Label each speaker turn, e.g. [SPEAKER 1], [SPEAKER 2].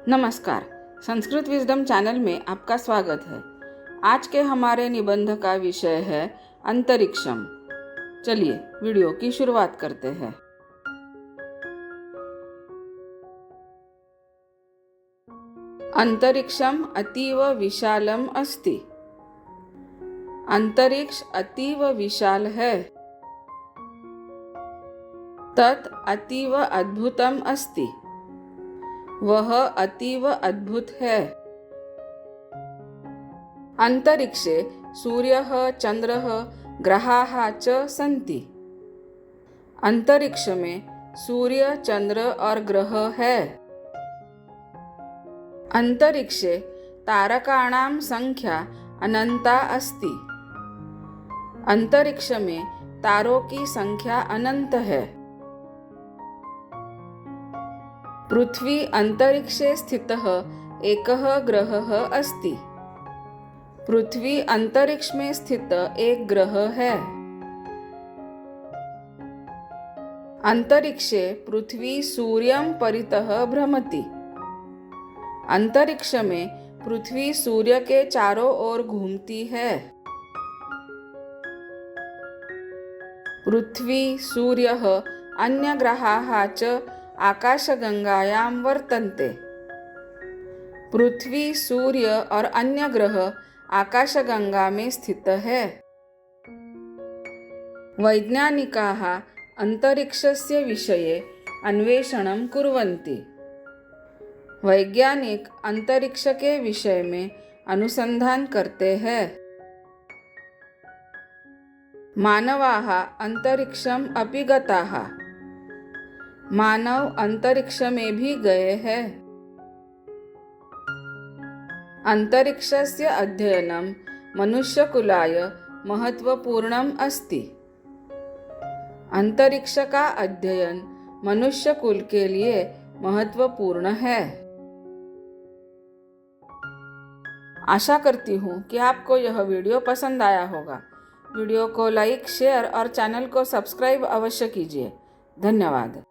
[SPEAKER 1] नमस्कार, Sanskrit wisdom channel में आपका स्वागत है। आज के हमारे निबंध का विषय है अंतरिक्षम। चलिए वीडियो की शुरुआत करते हैं। अंतरिक्षम अतीव विशालम अस्ति। अंतरिक्ष अतीव विशाल है। तत् अतीव अद्भुतम अस्ति। वह अतीव अद्भुत है। अंतरिक्षे सूर्यः चंद्रः ग्रहाः च सन्ति। अंतरिक्ष में सूर्य चंद्र और ग्रह है। अंतरिक्षे तारकाणां संख्या अनंता अस्ति। अंतरिक्ष में तारों की संख्या अनंत है। पृथ्वी अंतरिक्षे स्थितः एकः ग्रहः अस्ति। पृथ्वी अंतरिक्ष में स्थित एक ग्रह है। अंतरिक्षे पृथ्वी सूर्यं परितः भ्रमति। अंतरिक्ष में पृथ्वी सूर्य के चारों ओर घूमती है। पृथ्वी सूर्यः अन्य ग्रहाः च आकाशगंगायां वर्तन्ते। पृथ्वी सूर्य और अन्य ग्रह आकाशगंगा में स्थित है। वैज्ञानिकाः अंतरिक्षस्य विषये अन्वेषणं कुर्वन्ति। वैज्ञानिक अंतरिक्ष के विषय में अनुसंधान करते हैं। मानवाः अंतरिक्षम अपि गताः। मानव अंतरिक्ष में भी गए हैं। अंतरिक्षस्य अध्ययनं मनुष्यकुलाय महत्वपूर्णम् अस्ति। अंतरिक्ष का अध्ययन मनुष्य कुल के लिए महत्वपूर्ण है। आशा करती हूँ कि आपको यह वीडियो पसंद आया होगा। वीडियो को लाइक, शेयर और चैनल को सब्सक्राइब अवश्य कीजिए। धन्यवाद।